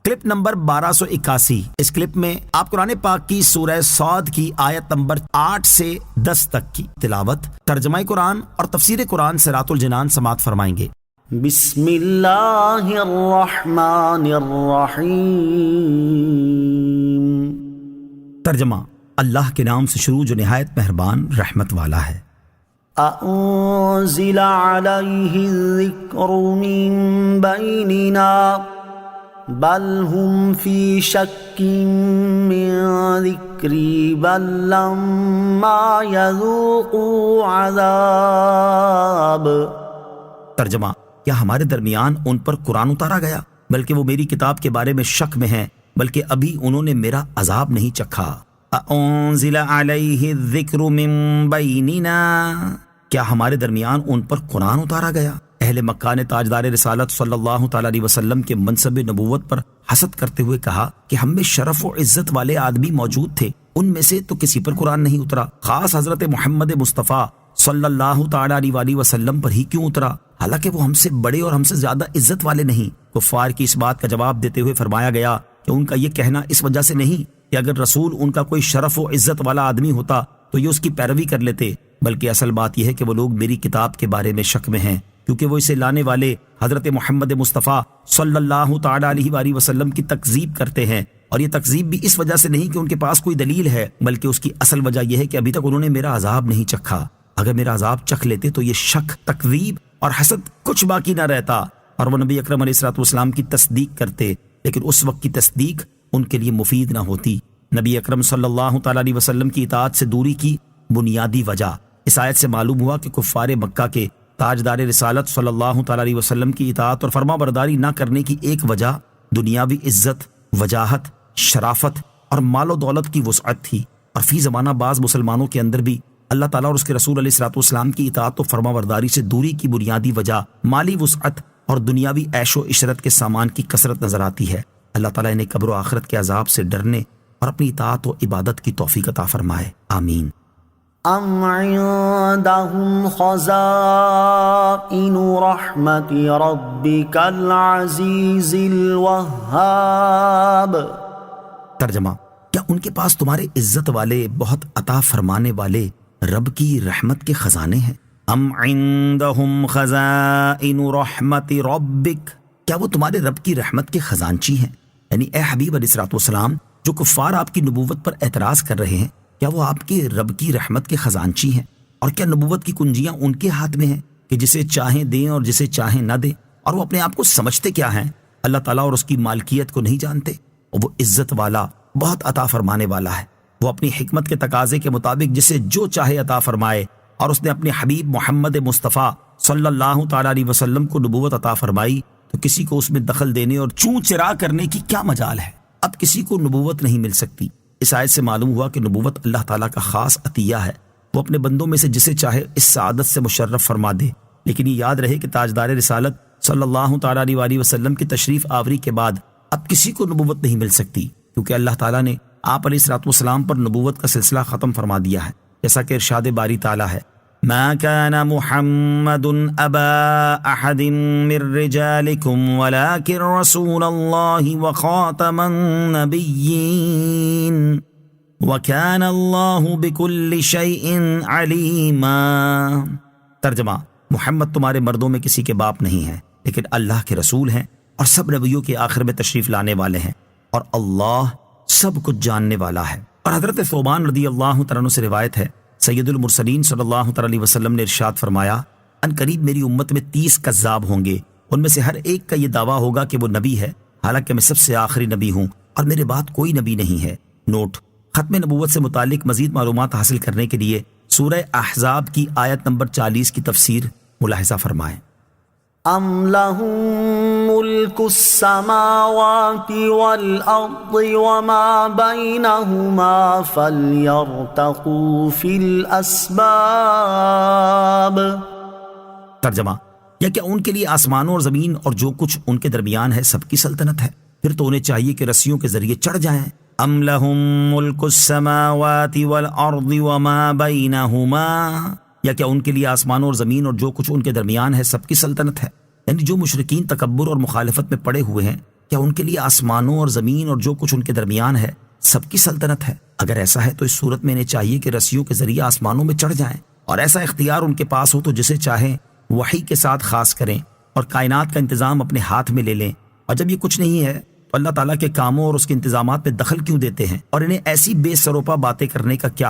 Clip number 1281۔ اس clip میں آپ قرآن پاک کی سورہ صاد کی آیت نمبر 8 سے 10 تک کی تلاوت، ترجمہ قرآن اور تفسیر قرآن صراط الجنان سماعت فرمائیں گے۔ بسم اللہ الرحمن الرحیم۔ ترجمہ، اللہ کے نام سے شروع جو نہایت مہربان رحمت والا ہے۔ انزل علیہ الذکر من بیننا بل ہم فی شک من ذکری بل لما یذوقوا عذاب۔ ترجمہ، کیا ہمارے درمیان ان پر قرآن اتارا گیا بلکہ وہ میری کتاب کے بارے میں شک میں ہیں، بلکہ ابھی انہوں نے میرا عذاب نہیں چکھا۔ انزل علیہ الذکر من بیننا، کیا ہمارے درمیان ان پر قرآن اتارا گیا؟ اہل مکہ نے تاجدار رسالت صلی اللہ تعالی علیہ وسلم کے منصب نبوت پر حسد کرتے ہوئے کہا کہ ہم میں شرف و عزت والے آدمی موجود تھے، ان میں سے تو کسی پر قرآن نہیں اترا، خاص حضرت محمد مصطفیٰ صلی اللہ تعالی علیہ وسلم پر ہی کیوں اترا، حالانکہ وہ ہم سے بڑے اور ہم سے زیادہ عزت والے نہیں۔ کفار کی اس بات کا جواب دیتے ہوئے فرمایا گیا کہ ان کا یہ کہنا اس وجہ سے نہیں کہ اگر رسول ان کا کوئی شرف و عزت والا آدمی ہوتا تو یہ اس کی پیروی کر لیتے، بلکہ اصل بات یہ ہے کہ وہ لوگ میری کتاب کے بارے میں شک میں ہیں، کیونکہ وہ اسے لانے والے حضرت محمد مصطفیٰ صلی اللہ تعالی علیہ وسلم کی تکذیب کرتے ہیں، اور یہ تکذیب بھی اس وجہ سے نہیں کہ ان کے پاس کوئی دلیل ہے، بلکہ اس کی اصل وجہ یہ ہے کہ ابھی تک انہوں نے میرا عذاب نہیں چکھا۔ اگر میرا عذاب چکھ لیتے تو یہ شک، تکذیب اور حسد کچھ باقی نہ رہتا، اور وہ نبی اکرم علیہ الصلوۃ والسلام کی تصدیق کرتے، لیکن اس وقت کی تصدیق ان کے لیے مفید نہ ہوتی۔ نبی اکرم صلی اللہ تعالی علیہ وسلم کی اطاعت سے دوری کی بنیادی وجہ، اس آیت سے معلوم ہوا کہ کفار مکہ کے تاجدار رسالت صلی اللہ تعالی علیہ وسلم کی اطاعت اور فرما برداری نہ کرنے کی ایک وجہ دنیاوی عزت، وجاہت، شرافت اور مال و دولت کی وسعت تھی، اور فی زمانہ بعض مسلمانوں کے اندر بھی اللہ تعالیٰ اور اس کے رسول علیہ الصلوۃ والسلام کی اطاعت و فرما برداری سے دوری کی بنیادی وجہ مالی وسعت اور دنیاوی عیش و عشرت کے سامان کی کثرت نظر آتی ہے۔ اللہ تعالیٰ انہیں قبر و آخرت کے عذاب سے ڈرنے اور اپنی اطاعت و عبادت کی توفیق عطا فرمائے، آمین۔ ام عندهم خزائن رحمت ربک العزیز الوہاب۔ ترجمہ، کیا ان کے پاس تمہارے عزت والے، بہت عطا فرمانے والے رب کی رحمت کے خزانے ہیں؟ ام عندهم خزائن رحمت ربک، کیا وہ تمہارے رب کی رحمت کے خزانچی ہیں؟ یعنی اے حبیب علیہ الصلوۃ والسلام، جو کفار آپ کی نبوت پر اعتراض کر رہے ہیں، کیا وہ آپ کے رب کی رحمت کے خزانچی ہیں؟ اور کیا نبوت کی کنجیاں ان کے ہاتھ میں ہیں کہ جسے چاہیں دیں اور جسے چاہیں نہ دیں؟ اور وہ اپنے آپ کو سمجھتے کیا ہیں؟ اللہ تعالیٰ اور اس کی مالکیت کو نہیں جانتے؟ اور وہ عزت والا، بہت عطا فرمانے والا ہے، وہ اپنی حکمت کے تقاضے کے مطابق جسے جو چاہے عطا فرمائے، اور اس نے اپنے حبیب محمد مصطفیٰ صلی اللہ تعالی علیہ وسلم کو نبوت عطا فرمائی، تو کسی کو اس میں دخل دینے اور چوں چرا کرنے کی کیا مجال ہے؟ اب کسی کو نبوت نہیں مل سکتی۔ اس آیت سے معلوم ہوا کہ نبوت اللہ تعالیٰ کا خاص عطیہ ہے، وہ اپنے بندوں میں سے جسے چاہے اس سعادت سے مشرف فرما دے، لیکن یہ یاد رہے کہ تاجدار رسالت صلی اللہ تعالیٰ علیہ وسلم کی تشریف آوری کے بعد اب کسی کو نبوت نہیں مل سکتی، کیونکہ اللہ تعالیٰ نے آپ علیہ الصلوۃ والسلام پر نبوت کا سلسلہ ختم فرما دیا ہے، جیسا کہ ارشاد باری تعالیٰ ہے، ما كان محمد ابا احد من رجالكم ولكن رسول الله وخاتم النبيين وكان الله بكل شيء عليما۔ ترجمہ، محمد تمہارے مردوں میں کسی کے باپ نہیں ہیں، لیکن اللہ کے رسول ہیں اور سب نبیوں کے آخر میں تشریف لانے والے ہیں، اور اللہ سب کچھ جاننے والا ہے۔ اور حضرت ثوبان رضی اللہ تعالیٰ عنہ سے روایت ہے، سید المرسلین صلی اللہ تعالی علیہ وسلم نے ارشاد فرمایا، ان قریب میری امت میں 30 کذاب ہوں گے، ان میں سے ہر ایک کا یہ دعویٰ ہوگا کہ وہ نبی ہے، حالانکہ میں سب سے آخری نبی ہوں اور میرے بعد کوئی نبی نہیں ہے۔ نوٹ: ختم نبوت سے متعلق مزید معلومات حاصل کرنے کے لیے سورہ احزاب کی آیت نمبر 40 کی تفسیر ملاحظہ فرمائیں۔ ام لهم ملک السماوات والارض وما بینہما فلیرتقوا فی الاسباب۔ ترجمہ، یا کیا ان کے لیے آسمانوں اور زمین اور جو کچھ ان کے درمیان ہے سب کی سلطنت ہے؟ پھر تو انہیں چاہیے کہ رسیوں کے ذریعے چڑھ جائیں۔ ام لهم ملک السماوات والارض وما بینہما، یا کیا ان کے لیے آسمانوں اور زمین اور جو کچھ ان کے درمیان ہے سب کی سلطنت ہے؟ یعنی جو مشرکین تکبر اور مخالفت میں پڑے ہوئے ہیں کیا ان کے لیے آسمانوں اور زمین اور جو کچھ ان کے درمیان ہے سب کی سلطنت ہے؟ اگر ایسا ہے تو اس صورت میں انہیں چاہیے کہ رسیوں کے ذریعے آسمانوں میں چڑھ جائیں، اور ایسا اختیار ان کے پاس ہو تو جسے چاہیں وحی کے ساتھ خاص کریں اور کائنات کا انتظام اپنے ہاتھ میں لے لیں۔ اور جب یہ کچھ نہیں ہے تو اللہ تعالیٰ کے کاموں اور اس کے انتظامات میں دخل کیوں دیتے ہیں، اور انہیں ایسی بے سروپا باتیں کرنے کا کیا